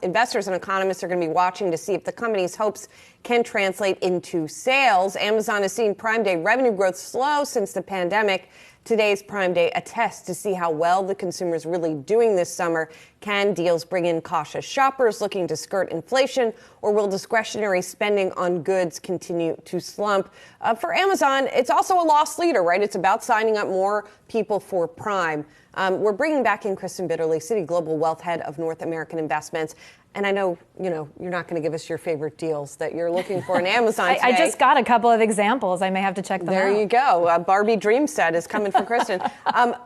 investors and economists are going to be watching to see if the company's hopes can translate into sales. Amazon has seen Prime Day revenue growth slow since the pandemic. Today's Prime Day attests to see how well the consumer is really doing this summer. Can deals bring in cautious shoppers looking to skirt inflation, or will discretionary spending on goods continue to slump? For Amazon, it's also a loss leader, right? It's about signing up more people for Prime. We're bringing back in Kristen Bitterly, Citi Global Wealth Head of North American Investments. And I know, you're not going to give us your favorite deals that you're looking for in Amazon today. I just got a couple of examples. I may have to check them out. There you go. A Barbie dream set is coming for Kristen.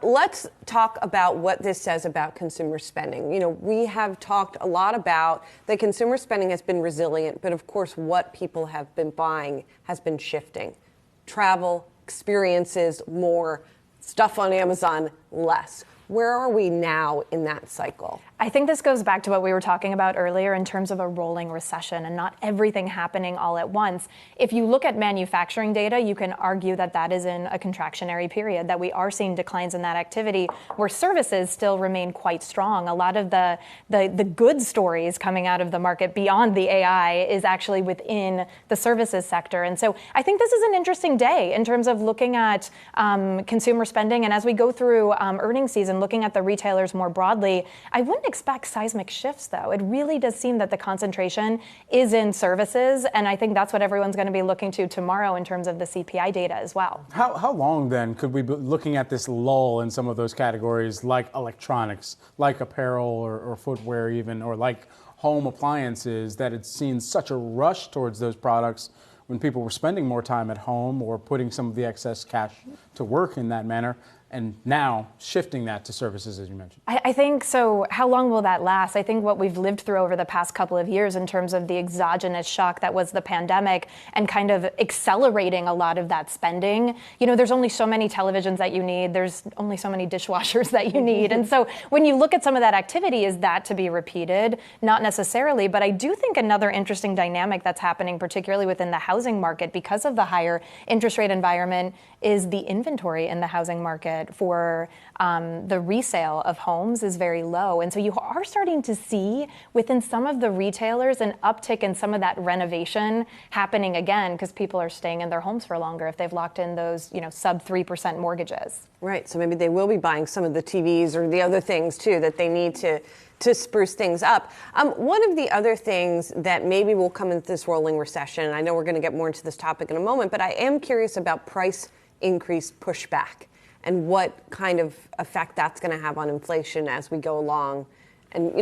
Let's talk about what this says about consumer spending. We have talked a lot about that consumer spending has been resilient, but of course what people have been buying has been shifting. Travel, experiences, more. Stuff on Amazon, less. Where are we now in that cycle? I think this goes back to what we were talking about earlier in terms of a rolling recession and not everything happening all at once. If you look at manufacturing data, you can argue that that is in a contractionary period, that we are seeing declines in that activity, where services still remain quite strong. A lot of the good stories coming out of the market beyond the AI is actually within the services sector. And so I think this is an interesting day in terms of looking at consumer spending. And as we go through earnings season, looking at the retailers more broadly, I wouldn't expect seismic shifts, though. It really does seem that the concentration is in services, and I think that's what everyone's going to be looking to tomorrow in terms of the CPI data as well. How long, then, could we be looking at this lull in some of those categories, like electronics, like apparel or footwear even, or like home appliances, that it's seen such a rush towards those products when people were spending more time at home or putting some of the excess cash to work in that manner, and now shifting that to services, as you mentioned? I think so. How long will that last? I think what we've lived through over the past couple of years in terms of the exogenous shock that was the pandemic and kind of accelerating a lot of that spending. There's only so many televisions that you need. There's only so many dishwashers that you need. And so when you look at some of that activity, is that to be repeated? Not necessarily, but I do think another interesting dynamic that's happening, particularly within the housing market because of the higher interest rate environment, is the inventory in the housing market for the resale of homes is very low. And so you are starting to see within some of the retailers an uptick in some of that renovation happening again because people are staying in their homes for longer if they've locked in those, sub 3% mortgages. Right. So maybe they will be buying some of the TVs or the other things, too, that they need to spruce things up. One of the other things that maybe will come into this rolling recession, and I know we're going to get more into this topic in a moment, but I am curious about price increase pushback and what kind of effect that's going to have on inflation as we go along. And,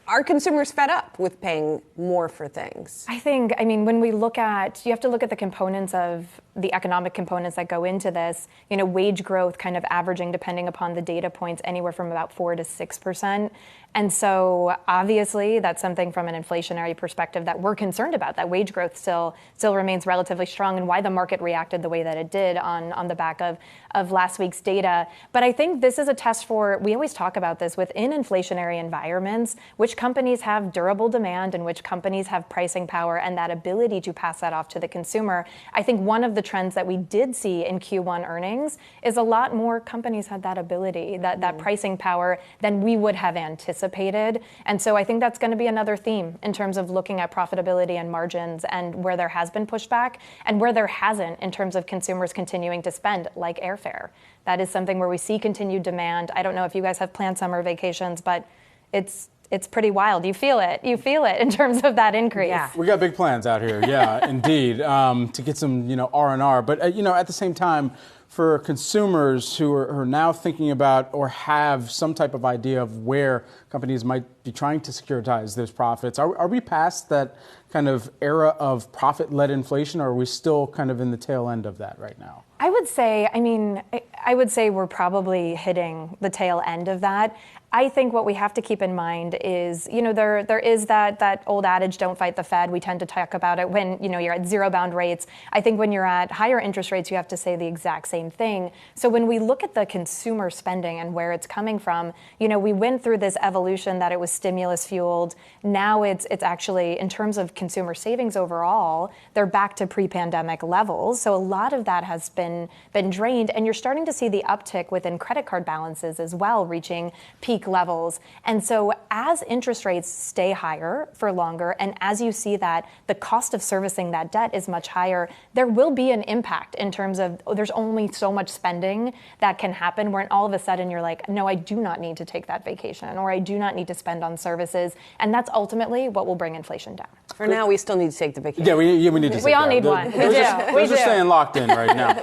are consumers fed up with paying more for things? When we look at, you have to look at the components of the economic components that go into this, wage growth kind of averaging, depending upon the data points, anywhere from about 4 to 6%. And so obviously that's something from an inflationary perspective that we're concerned about, that wage growth still remains relatively strong, and why the market reacted the way that it did on the back of last week's data. But I think this is a test we always talk about this within inflationary environments, which companies have durable demand and which companies have pricing power and that ability to pass that off to the consumer. I think one of the trends that we did see in Q1 earnings is a lot more companies had that ability, that pricing power than we would have anticipated. And so I think that's going to be another theme in terms of looking at profitability and margins and where there has been pushback and where there hasn't in terms of consumers continuing to spend, like airfare. That is something where we see continued demand. I don't know if you guys have planned summer vacations, but it's pretty wild. You feel it in terms of that increase. Yeah. We got big plans out here. Yeah, indeed, to get some, R&R. But, at the same time, for consumers who are now thinking about or have some type of idea of where companies might be trying to securitize those profits, are we past that kind of era of profit-led inflation, or are we still kind of in the tail end of that right now? I would say we're probably hitting the tail end of that. I think what we have to keep in mind is, there is that old adage, don't fight the Fed. We tend to talk about it when, you're at zero bound rates. I think when you're at higher interest rates, you have to say the exact same thing. So when we look at the consumer spending and where it's coming from, we went through this evolution that it was stimulus fueled. Now it's actually, in terms of consumer savings overall, they're back to pre-pandemic levels. So a lot of that has been drained, and you're starting to see the uptick within credit card balances as well, reaching peak peak levels. And so as interest rates stay higher for longer, and as you see that the cost of servicing that debt is much higher, there will be an impact in terms of there's only so much spending that can happen where all of a sudden you're like, no, I do not need to take that vacation, or I do not need to spend on services. And that's ultimately what will bring inflation down. For now, we still need to take the vacation. Yeah, we need to. We all need one. We do. We're just staying locked in right now.